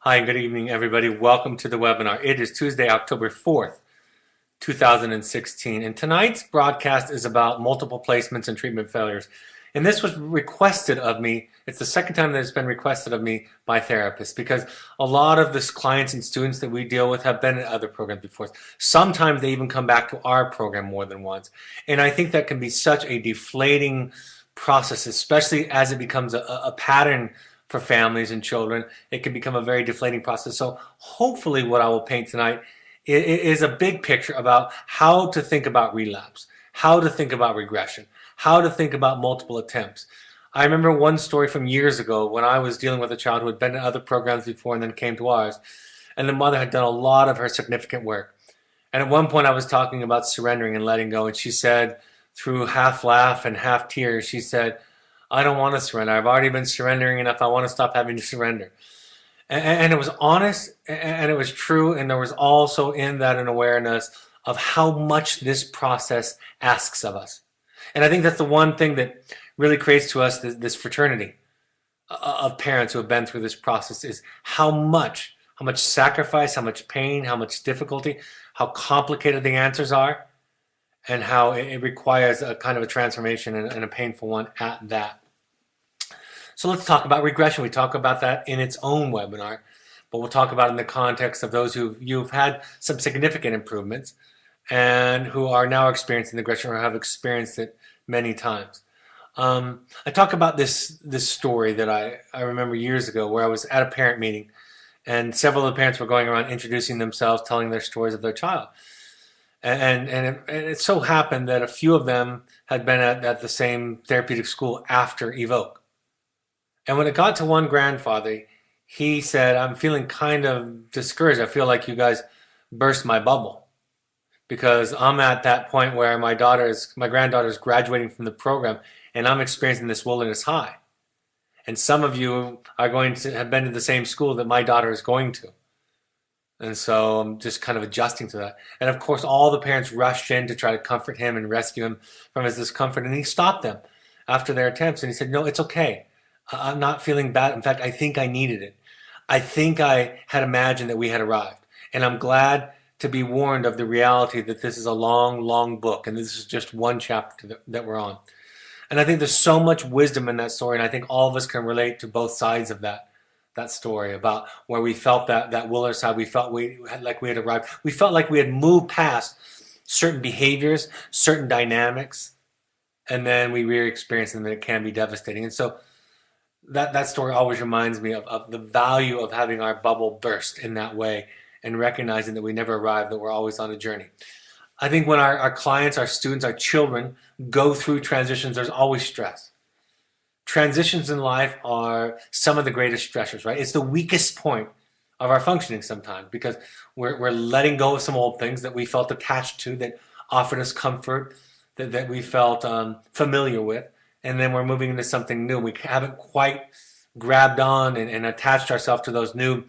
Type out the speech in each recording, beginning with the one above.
Hi, good evening, everybody. Welcome to the webinar. It is Tuesday, October 4th, 2016, and tonight's broadcast is about multiple placements and treatment failures. And this was requested of me. It's the second time that it's been requested of me by therapists because a lot of the clients and students that we deal with have been in other programs before. Sometimes they even come back to our program more than once. And I think that can be such a deflating process, especially as it becomes a pattern for families and children. It can become a very deflating process. So hopefully what I will paint tonight is a big picture about how to think about relapse, how to think about regression, how to think about multiple attempts. I remember one story from years ago when I was dealing with a child who had been in other programs before and then came to ours, and the mother had done a lot of her significant work. And at one point I was talking about surrendering and letting go, and she said, through half laugh and half tears, she said, I don't want to surrender. I've already been surrendering enough. I want to stop having to surrender. And it was honest and it was true. And there was also in that an awareness of how much this process asks of us. And I think that's the one thing that really creates to us this fraternity of parents who have been through this process is how much sacrifice, how much pain, how much difficulty, how complicated the answers are, and how it requires a kind of a transformation and a painful one at that. So let's talk about regression. We talk about that in its own webinar, but we'll talk about it in the context of those you've had some significant improvements and who are now experiencing regression or have experienced it many times. I talk about this story that I remember years ago where I was at a parent meeting and several of the parents were going around introducing themselves, telling their stories of their child. And it so happened that a few of them had been at the same therapeutic school after Evoke. And when it got to one grandfather, he said, I'm feeling kind of discouraged. I feel like you guys burst my bubble because I'm at that point where my granddaughter is graduating from the program and I'm experiencing this wilderness high. And some of you are going to have been to the same school that my daughter is going to. And so I'm just kind of adjusting to that. And of course, all the parents rushed in to try to comfort him and rescue him from his discomfort. And he stopped them after their attempts. And he said, no, it's okay. I'm not feeling bad. In fact, I think I needed it. I think I had imagined that we had arrived. And I'm glad to be warned of the reality that this is a long, long book. And this is just one chapter that we're on. And I think there's so much wisdom in that story. And I think all of us can relate to both sides of that story about where we felt that wilderness side. We felt like we had arrived. We felt like we had moved past certain behaviors, certain dynamics, and then we re-experienced them, and it can be devastating. And so that story always reminds me of the value of having our bubble burst in that way and recognizing that we never arrived, that we're always on a journey. I think when our clients, our students, our children go through transitions, there's always stress. Transitions in life are some of the greatest stressors, right? It's the weakest point of our functioning sometimes because we're letting go of some old things that we felt attached to, that offered us comfort, that we felt familiar with, and then we're moving into something new. We haven't quite grabbed on and attached ourselves to those new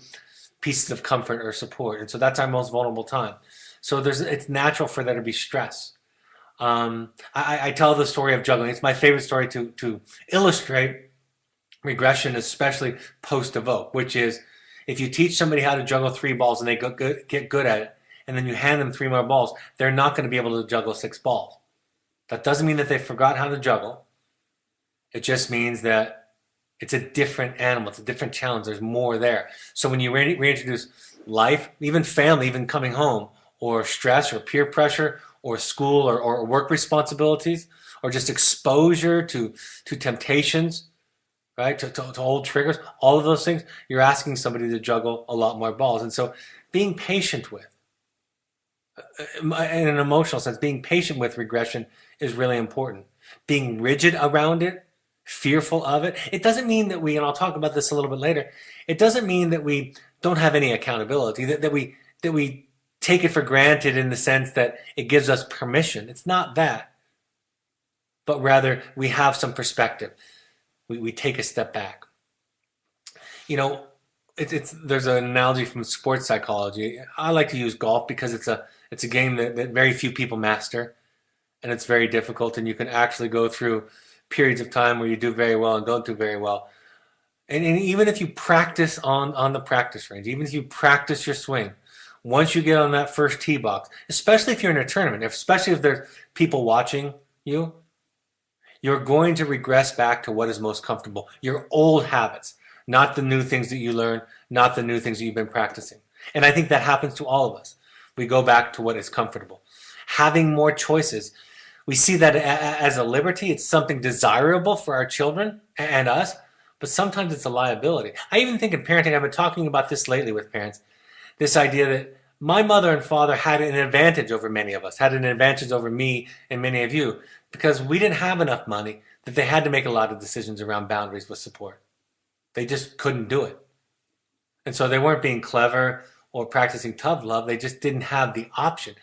pieces of comfort or support. And so that's our most vulnerable time. So it's natural for there to be stress. I tell the story of juggling. It's my favorite story to illustrate regression, especially post-evoke, which is if you teach somebody how to juggle 3 balls and they get good at it, and then you hand them 3 more balls, they're not going to be able to juggle 6 balls. That doesn't mean that they forgot how to juggle. It just means that it's a different animal. It's a different challenge. There's more there. So when you reintroduce life, even family, even coming home, or stress or peer pressure or school or work responsibilities or just exposure to temptations, right, to old triggers, all of those things, you're asking somebody to juggle a lot more balls. And so being patient with, in an emotional sense, being patient with regression is really important. Being rigid around it, fearful of it, it doesn't mean that and I'll talk about this a little bit later, it doesn't mean that we don't have any accountability, that we take it for granted in the sense that it gives us permission. It's not that, but rather we have some perspective. We take a step back. You know, there's an analogy from sports psychology. I like to use golf because it's a game that very few people master, and it's very difficult, and you can actually go through periods of time where you do very well and don't do very well. And even if you practice on the practice range, even if you practice your swing, once you get on that first tee box, especially if you're in a tournament, especially if there's people watching you, you're going to regress back to what is most comfortable. Your old habits, not the new things that you learn, not the new things that you've been practicing. And I think that happens to all of us. We go back to what is comfortable. Having more choices, we see that as a liberty. It's something desirable for our children and us, but sometimes it's a liability. I even think in parenting, I've been talking about this lately with parents, this idea that my mother and father had an advantage over many of us, had an advantage over me and many of you, because we didn't have enough money that they had to make a lot of decisions around boundaries with support. They just couldn't do it. And so they weren't being clever or practicing tough love. They just didn't have the option.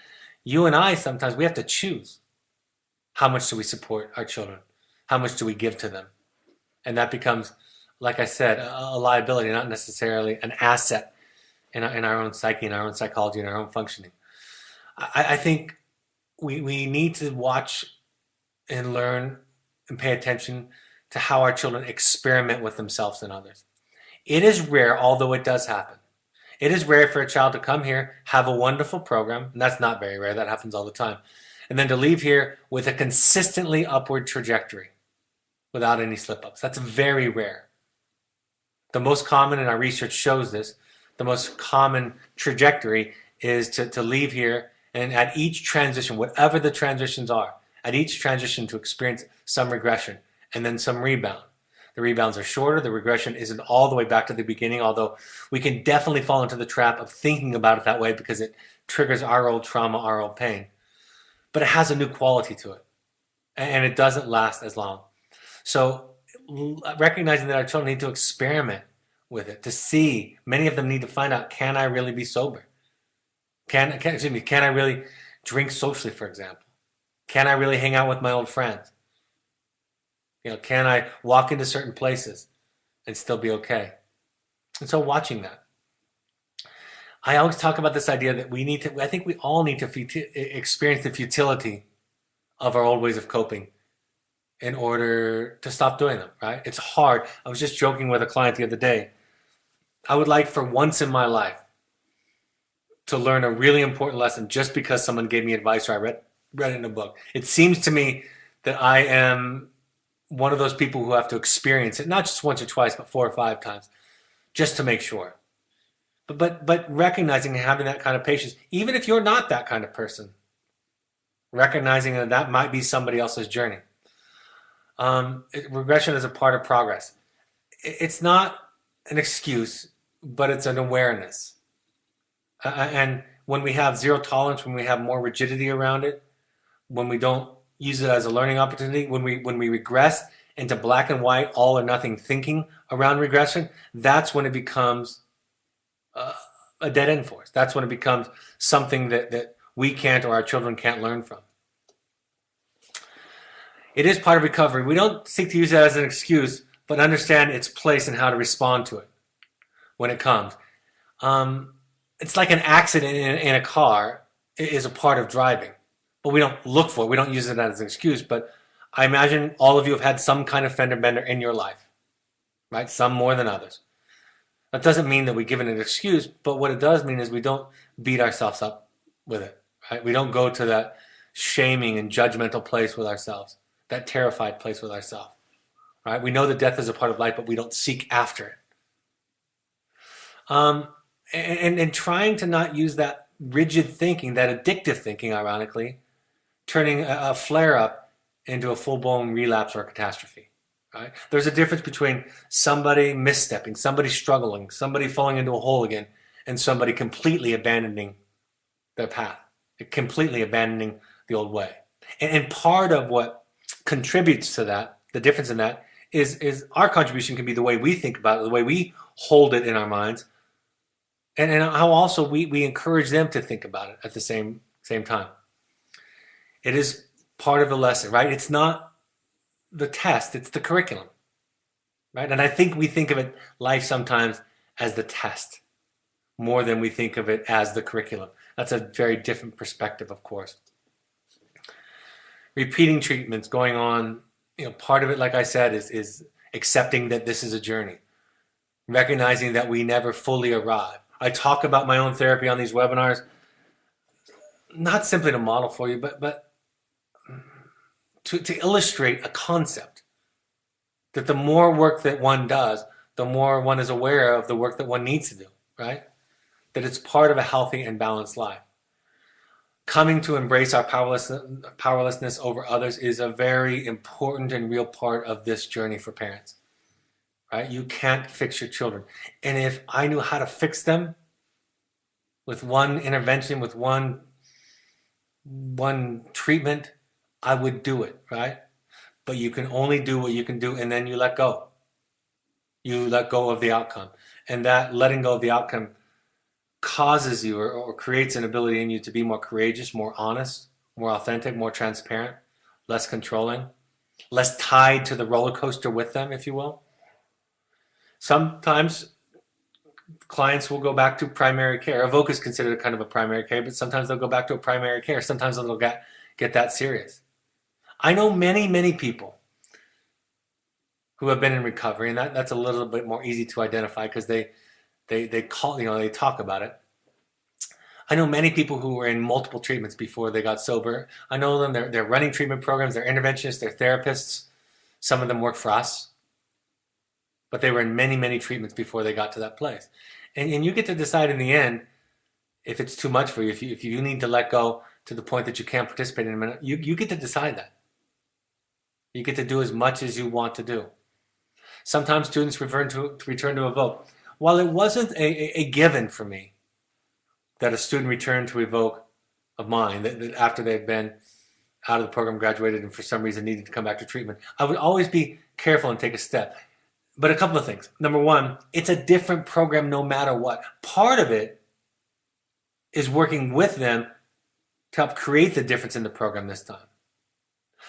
You and I, sometimes we have to choose. How much do we support our children? How much do we give to them? And that becomes, like I said, a liability, not necessarily an asset in our own psyche, in our own psychology, in our own functioning. I think we need to watch and learn and pay attention to how our children experiment with themselves and others. It is rare, although it does happen. It is rare for a child to come here, have a wonderful program, and that's not very rare, that happens all the time, and then to leave here with a consistently upward trajectory without any slip ups. That's very rare. The most common, and our research shows this, the most common trajectory is to leave here and at each transition, whatever the transitions are, at each transition to experience some regression and then some rebound. The rebounds are shorter. The regression isn't all the way back to the beginning, although we can definitely fall into the trap of thinking about it that way because it triggers our old trauma, our old pain. But it has a new quality to it, and it doesn't last as long. So recognizing that our children need to experiment with it, to see, many of them need to find out, can I really be sober? Can I really drink socially, for example? Can I really hang out with my old friends? Can I walk into certain places and still be okay? And so watching that. I always talk about this idea that I think we all need to experience the futility of our old ways of coping in order to stop doing them, right? It's hard. I was just joking with a client the other day. I would like for once in my life to learn a really important lesson just because someone gave me advice or I read it in a book. It seems to me that I am one of those people who have to experience it, not just once or twice, but 4 or 5 times, just to make sure. But recognizing and having that kind of patience, even if you're not that kind of person, recognizing that might be somebody else's journey. Regression is a part of progress. It's not an excuse, but it's an awareness. And when we have zero tolerance, when we have more rigidity around it, when we don't use it as a learning opportunity, when we regress into black and white, all or nothing thinking around regression, that's when it becomes a dead end for us. That's when it becomes something that we can't or our children can't learn from. It is part of recovery. We don't seek to use that as an excuse, but understand its place and how to respond to it when it comes. It's like an accident in a car is a part of driving, but we don't look for it. We don't use it as an excuse. But I imagine all of you have had some kind of fender bender in your life, right? Some more than others. That doesn't mean that we give it an excuse, but what it does mean is we don't beat ourselves up with it, right? We don't go to that shaming and judgmental place with ourselves, that terrified place with ourselves, right? We know that death is a part of life, but we don't seek after it. And trying to not use that rigid thinking, that addictive thinking, ironically, turning a flare-up into a full-blown relapse or catastrophe. Right? There's a difference between somebody misstepping, somebody struggling, somebody falling into a hole again, and somebody completely abandoning their path, completely abandoning the old way. And part of what contributes to that, the difference in that, is our contribution can be the way we think about it, the way we hold it in our minds, and how also we encourage them to think about it at the same time. It is part of the lesson, right? It's not the test, it's the curriculum, right? And I think we think of it, life sometimes, as the test more than we think of it as the curriculum. That's a very different perspective, of course. Repeating treatments going on, part of it, like I said, is accepting that this is a journey. recognizing that we never fully arrive. I talk about my own therapy on these webinars, not simply to model for you, but to illustrate a concept that the more work that one does, the more one is aware of the work that one needs to do, right? That it's part of a healthy and balanced life. Coming to embrace our powerlessness over others is a very important and real part of this journey for parents, right? You can't fix your children. And if I knew how to fix them with one intervention, with one treatment, I would do it, right? But you can only do what you can do, and then you let go. You let go of the outcome. And that letting go of the outcome causes you or creates an ability in you to be more courageous, more honest, more authentic, more transparent, less controlling, less tied to the roller coaster with them, if you will. Sometimes clients will go back to primary care. Evoke is considered kind of a primary care, but sometimes they'll go back to a primary care. Sometimes they'll get that serious. I know many, many people who have been in recovery, and that's a little bit more easy to identify because they call, they talk about it. I know many people who were in multiple treatments before they got sober. I know them, they're running treatment programs, they're interventionists, they're therapists. Some of them work for us, but they were in many, many treatments before they got to that place. And you get to decide in the end if it's too much for you, if you need to let go to the point that you can't participate in a minute. You get to decide that. You get to do as much as you want to do. Sometimes students return to Evoke. While it wasn't a given for me that a student returned to Evoke of mine, that after they'd been out of the program, graduated, and for some reason needed to come back to treatment, I would always be careful and take a step. But a couple of things. Number one, it's a different program no matter what. Part of it is working with them to help create the difference in the program this time.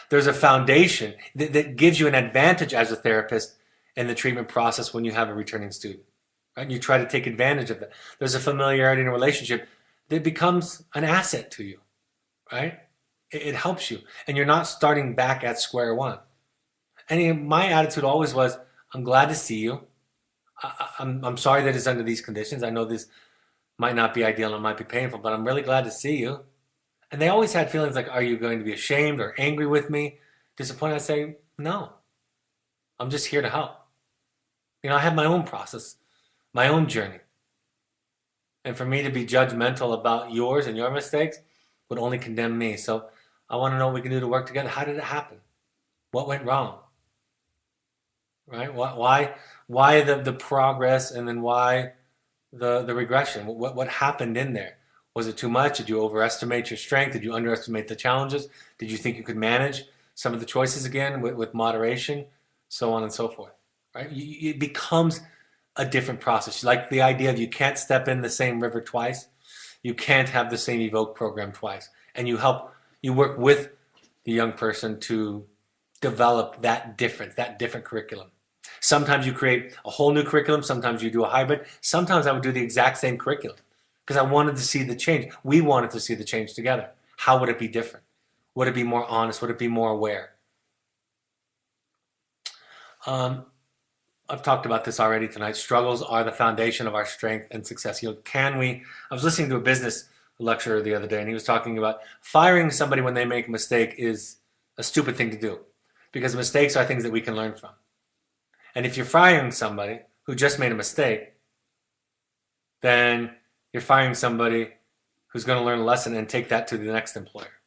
There's a foundation that gives you an advantage as a therapist in the treatment process when you have a returning student. Right? And you try to take advantage of that. There's a familiarity in a relationship that becomes an asset to you, right? It helps you. And you're not starting back at square one. And my attitude always was, I'm glad to see you. I'm sorry that it's under these conditions. I know this might not be ideal and it might be painful, but I'm really glad to see you. And they always had feelings like, are you going to be ashamed or angry with me? Disappointed? I say, no. I'm just here to help. I have my own process, my own journey. And for me to be judgmental about yours and your mistakes would only condemn me. So I want to know what we can do to work together. How did it happen? What went wrong? Right? Why the progress, and then why the regression? What happened in there? Was it too much? Did you overestimate your strength? Did you underestimate the challenges? Did you think you could manage some of the choices again with moderation? So on and so forth. Right? It becomes a different process. Like the idea of you can't step in the same river twice. You can't have the same Evoke program twice. And you work with the young person to develop that different curriculum. Sometimes you create a whole new curriculum. Sometimes you do a hybrid. Sometimes I would do the exact same curriculum because I wanted to see the change. We wanted to see the change together. How would it be different? Would it be more honest? Would it be more aware? I've talked about this already tonight. Struggles are the foundation of our strength and success. I was listening to a business lecturer the other day, and he was talking about firing somebody when they make a mistake is a stupid thing to do because mistakes are things that we can learn from. And if you're firing somebody who just made a mistake, then you're firing somebody who's going to learn a lesson and take that to the next employer.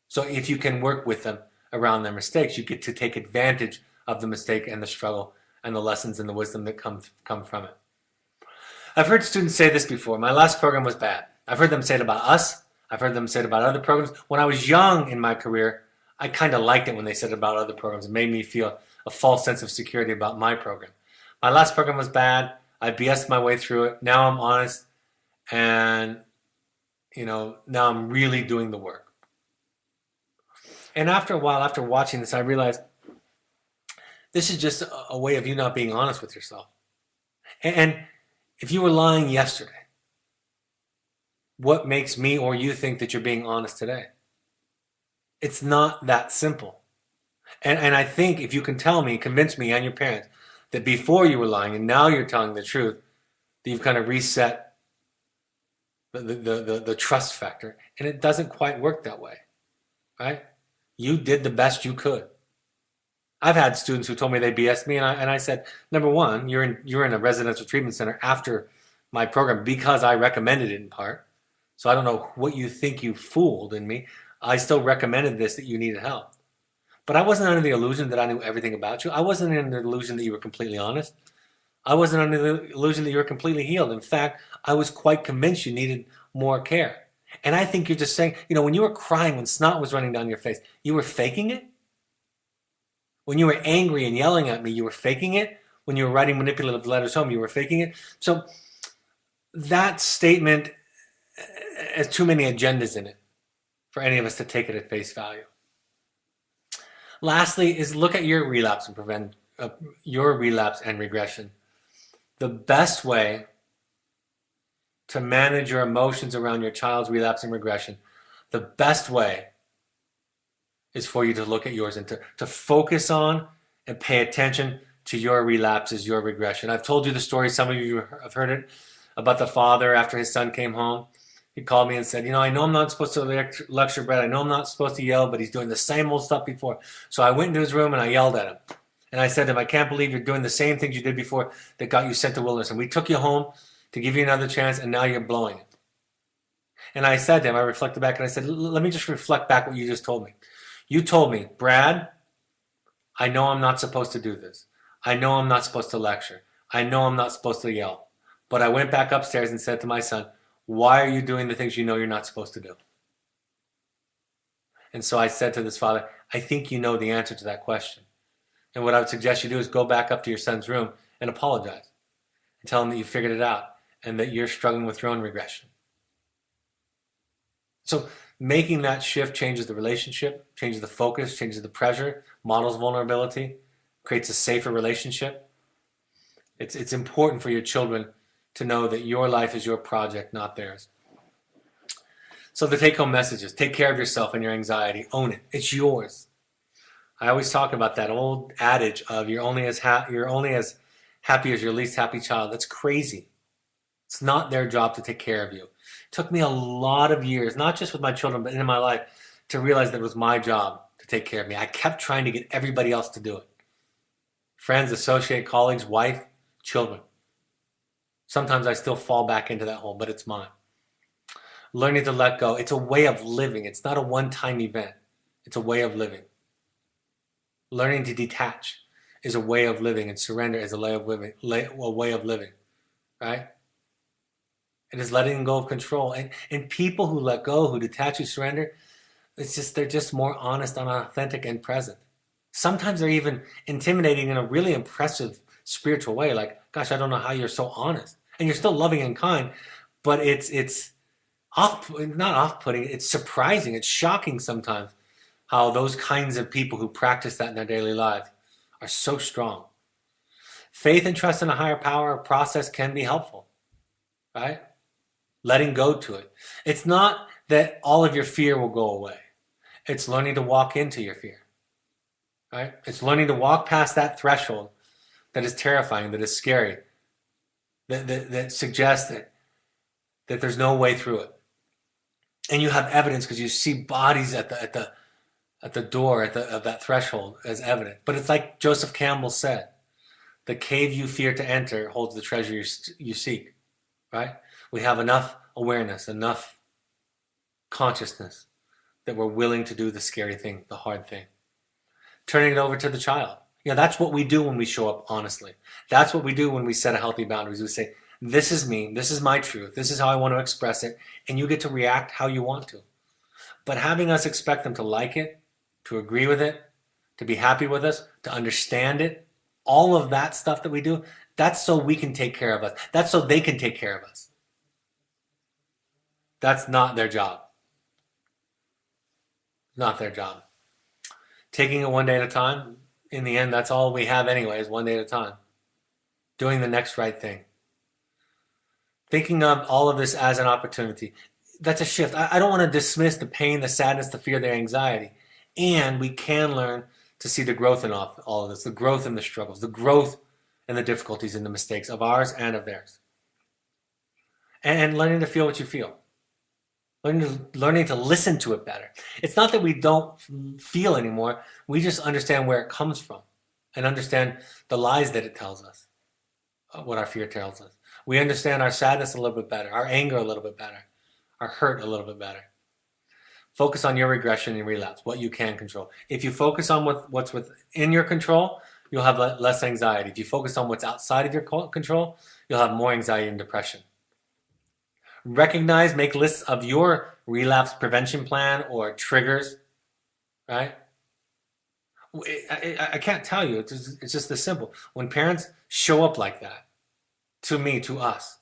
So if you can work with them around their mistakes, you get to take advantage of the mistake and the struggle and the lessons and the wisdom that come from it. I've heard students say this before. My last program was bad. I've heard them say it about us. I've heard them say it about other programs. When I was young in my career, I kind of liked it when they said it about other programs. It made me feel a false sense of security about my program. My last program was bad. I BS'd my way through it. Now I'm honest, and now I'm really doing the work. And after a while, after watching this, I realized this is just a way of you not being honest with yourself. And if you were lying yesterday, what makes me or you think that you're being honest today? It's not that simple. And I think if you can convince me and your parents that before you were lying and now you're telling the truth, that you've kind of reset the trust factor. And it doesn't quite work that way, right? You did the best you could. I've had students who told me they BS'd me, and I said, number one, you're in a residential treatment center after my program because I recommended it in part. So I don't know what you think you fooled in me. I still recommended this, that you needed help. But I wasn't under the illusion that I knew everything about you. I wasn't under the illusion that you were completely honest. I wasn't under the illusion that you were completely healed. In fact, I was quite convinced you needed more care. And I think you're just saying, when you were crying, when snot was running down your face, you were faking it? When you were angry and yelling at me, you were faking it? When you were writing manipulative letters home, you were faking it? So that statement has too many agendas in it for any of us to take it at face value. Lastly is look at your relapse and prevent your relapse and regression. The best way to manage your emotions around your child's relapse and regression, the best way is for you to look at yours and to focus on and pay attention to your relapses, your regression. I've told you the story, some of you have heard it, about the father after his son came home. He called me and said, I know I'm not supposed to lecture Brett. I know I'm not supposed to yell, but he's doing the same old stuff before. So I went into his room and I yelled at him. And I said to him, I can't believe you're doing the same things you did before that got you sent to wilderness. And we took you home to give you another chance, and now you're blowing it. And I said to him, I reflected back and I said, let me just reflect back what you just told me. You told me, Brad, I know I'm not supposed to do this. I know I'm not supposed to lecture. I know I'm not supposed to yell. But I went back upstairs and said to my son, why are you doing the things you know you're not supposed to do? And so I said to this father, I think you know the answer to that question. And what I would suggest you do is go back up to your son's room and apologize. And tell him that you figured it out and that you're struggling with your own regression. So making that shift changes the relationship, changes the focus, changes the pressure, models vulnerability, creates a safer relationship. It's important for your children to know that your life is your project, not theirs. So the take-home messages: take care of yourself and your anxiety. Own it. It's yours. I always talk about that old adage of you're only as happy as your least happy child. That's crazy. It's not their job to take care of you. It took me a lot of years, not just with my children, but in my life, to realize that it was my job to take care of me. I kept trying to get everybody else to do it. Friends, associate, colleagues, wife, children. Sometimes I still fall back into that hole, but it's mine. Learning to let go. It's a way of living. It's not a one-time event. It's a way of living. Learning to detach is a way of living, and surrender is a way of living, right? It is letting go of control. And people who let go, who detach, who surrender, they're just more honest and authentic and present. Sometimes they're even intimidating in a really impressive spiritual way. Like, gosh, I don't know how you're so honest. And you're still loving and kind, but it's not off-putting. It's surprising. It's shocking sometimes how those kinds of people who practice that in their daily lives are so strong. Faith and trust in a higher power or process can be helpful, right? Letting go to it. It's not that all of your fear will go away. It's learning to walk into your fear, right? It's learning to walk past that threshold that is terrifying, that is scary, that suggests that there's no way through it. And you have evidence because you see bodies at the door of that threshold as evident. But it's like Joseph Campbell said, the cave you fear to enter holds the treasure you seek, right? We have enough awareness, enough consciousness that we're willing to do the scary thing, the hard thing. Turning it over to the child. That's what we do when we show up honestly. That's what we do when we set a healthy boundaries. We say, this is me, this is my truth, this is how I want to express it, and you get to react how you want to. But having us expect them to like it, to agree with it, to be happy with us, to understand it, all of that stuff that we do, that's so we can take care of us. That's so they can take care of us. That's not their job. Not their job. Taking it one day at a time, in the end, that's all we have anyway, is one day at a time. Doing the next right thing. Thinking of all of this as an opportunity. That's a shift. I don't want to dismiss the pain, the sadness, the fear, the anxiety. And we can learn to see the growth in all of this, the growth in the struggles, the growth and the difficulties and the mistakes of ours and of theirs. And learning to feel what you feel. Learning to listen to it better. It's not that we don't feel anymore. We just understand where it comes from and understand the lies that it tells us, what our fear tells us. We understand our sadness a little bit better, our anger a little bit better, our hurt a little bit better. Focus on your regression and relapse, what you can control. If you focus on what's within your control, you'll have less anxiety. If you focus on what's outside of your control, you'll have more anxiety and depression. Recognize, make lists of your relapse prevention plan or triggers, right? I can't tell you. It's just this simple. When parents show up like that, to me, to us,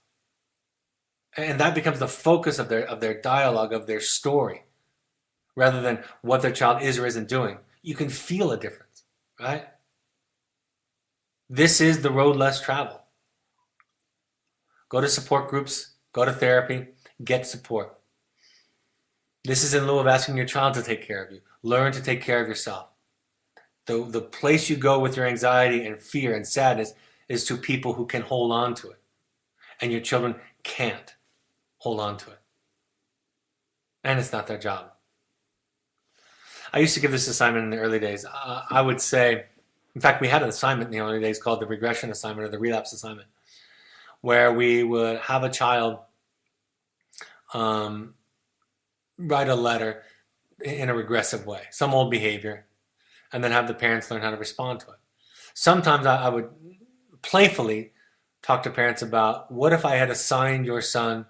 and that becomes the focus of their dialogue, of their story, rather than what their child is or isn't doing, you can feel a difference, right? This is the road less traveled. Go to support groups, go to therapy, get support. This is in lieu of asking your child to take care of you. Learn to take care of yourself. The place you go with your anxiety and fear and sadness is to people who can hold on to it. And your children can't hold on to it. And it's not their job. I used to give this assignment in the early days. I would say, in fact, we had an assignment in the early days called the regression assignment or the relapse assignment, where we would have a child write a letter in a regressive way, some old behavior, and then have the parents learn how to respond to it. Sometimes I would playfully talk to parents about, what if I had assigned your son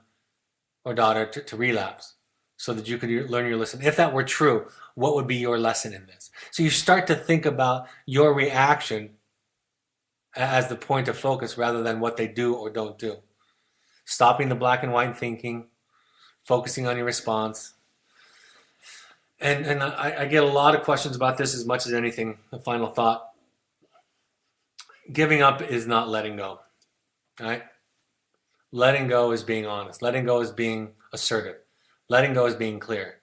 or daughter to relapse so that you could learn your lesson? If that were true, what would be your lesson in this? So you start to think about your reaction as the point of focus rather than what they do or don't do. Stopping the black and white thinking, focusing on your response. And I get a lot of questions about this as much as anything. A final thought. Giving up is not letting go, right? Letting go is being honest. Letting go is being assertive. Letting go is being clear.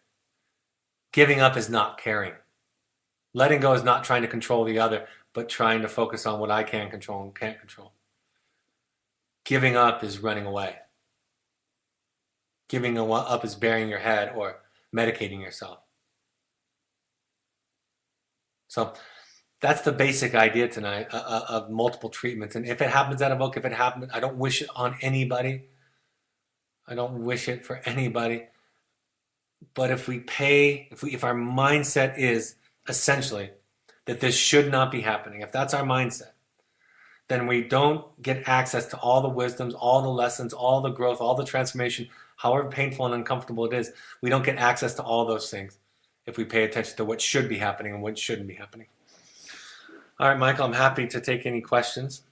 Giving up is not caring. Letting go is not trying to control the other, but trying to focus on what I can control and can't control. Giving up is running away. Giving up is burying your head or medicating yourself. So that's the basic idea tonight of multiple treatments. And if it happens at a book, if it happens, I don't wish it on anybody. I don't wish it for anybody. But if our mindset is essentially that this should not be happening, if that's our mindset, then we don't get access to all the wisdoms, all the lessons, all the growth, all the transformation, however painful and uncomfortable it is. We don't get access to all those things if we pay attention to what should be happening and what shouldn't be happening. All right, Michael, I'm happy to take any questions.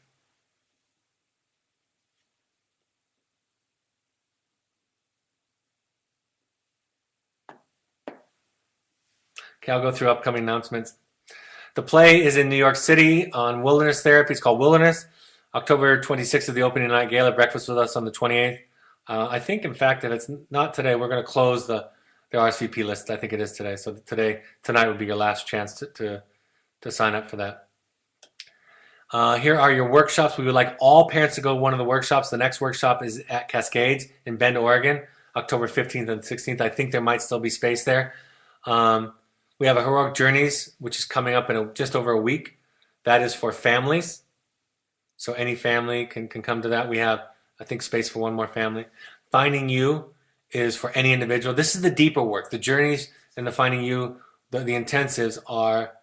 Okay, I'll go through upcoming announcements. The play is in New York City on wilderness therapy. It's called Wilderness. October 26th is the opening night gala. Breakfast with us on the 28th. I think, in fact, if it's not today, we're going to close the RSVP list. I think it is today. So tonight would be your last chance to sign up for that. Here are your workshops. We would like all parents to go to one of the workshops. The next workshop is at Cascades in Bend, Oregon, October 15th and 16th. I think there might still be space there. We have a Heroic Journeys, which is coming up in just over a week. That is for families. So any family can come to that. We have, I think, space for one more family. Finding You is for any individual. This is the deeper work. The journeys and the Finding You, the intensives are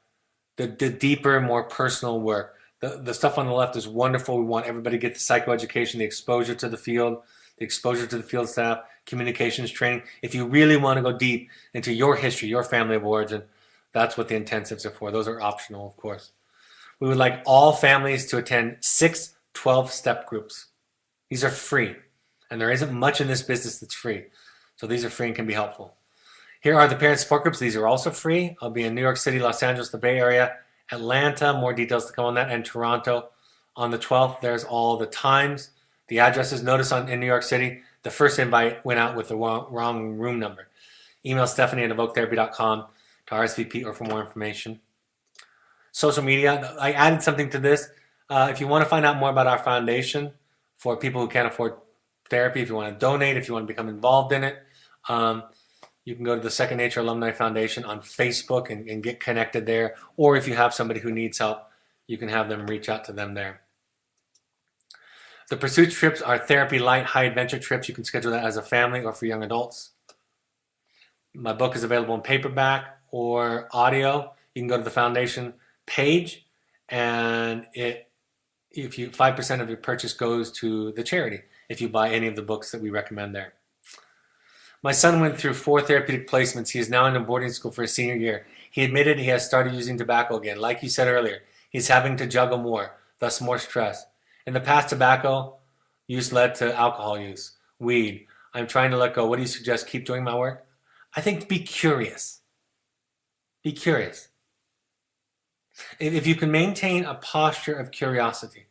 the deeper, more personal work. The stuff on the left is wonderful. We want everybody to get the psychoeducation, the exposure to the field staff, communications training. If you really want to go deep into your history, your family of origin, that's what the intensives are for. Those are optional, of course. We would like all families to attend 6 12-step groups. These are free, and there isn't much in this business that's free. So these are free and can be helpful. Here are the parent support groups. These are also free. I'll be in New York City, Los Angeles, the Bay Area, Atlanta, more details to come on that, and Toronto on the 12th. There's all the times, the addresses. Notice in New York City, the first invite went out with the wrong room number. Email Stephanie@evoketherapy.com to RSVP or for more information. Social media, I added something to this. If you want to find out more about our foundation for people who can't afford therapy, if you want to donate, if you want to become involved in it, um, you can go to the Second Nature Alumni Foundation on Facebook and get connected there. Or if you have somebody who needs help, you can have them reach out to them there. The pursuit trips are therapy light, high adventure trips. You can schedule that as a family or for young adults. My book is available in paperback or audio. You can go to the foundation page, and if you 5% of your purchase goes to the charity if you buy any of the books that we recommend there. My son went through 4 therapeutic placements. He is now in a boarding school for his senior year. He admitted he has started using tobacco again. Like you said earlier, he's having to juggle more, thus more stress. In the past, tobacco use led to alcohol use, weed. I'm trying to let go. What do you suggest? Keep doing my work? I think be curious. Be curious. If you can maintain a posture of curiosity,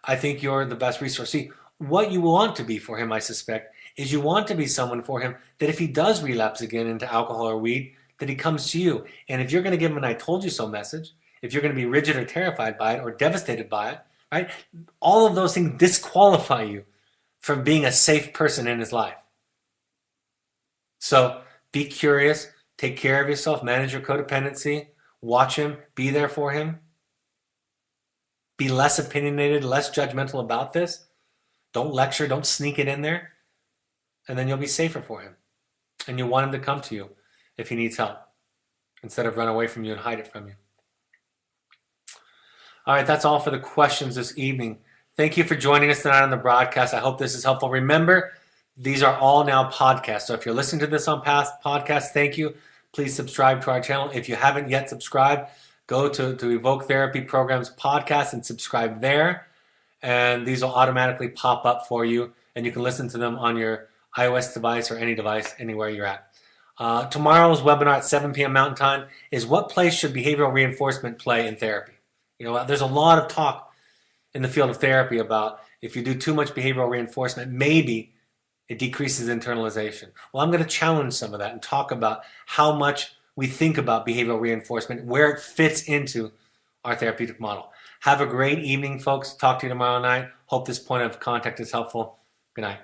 I think you're the best resource. See, what you want to be for him, I suspect, is you want to be someone for him that if he does relapse again into alcohol or weed, that he comes to you. And if you're going to give him an I told you so message, if you're going to be rigid or terrified by it or devastated by it, right? All of those things disqualify you from being a safe person in his life. So be curious, take care of yourself, manage your codependency, watch him, be there for him. Be less opinionated, less judgmental about this. Don't lecture, don't sneak it in there. And then you'll be safer for him. And you want him to come to you if he needs help instead of run away from you and hide it from you. All right, that's all for the questions this evening. Thank you for joining us tonight on the broadcast. I hope this is helpful. Remember, these are all now podcasts. So if you're listening to this on past podcasts, thank you. Please subscribe to our channel. If you haven't yet subscribed, go to Evoke Therapy Programs podcast and subscribe there. And these will automatically pop up for you. And you can listen to them on your iOS device or any device, anywhere you're at. Tomorrow's webinar at 7 p.m. Mountain Time is what place should behavioral reinforcement play in therapy? You know, there's a lot of talk in the field of therapy about if you do too much behavioral reinforcement, maybe it decreases internalization. Well, I'm going to challenge some of that and talk about how much we think about behavioral reinforcement, where it fits into our therapeutic model. Have a great evening, folks. Talk to you tomorrow night. Hope this point of contact is helpful. Good night.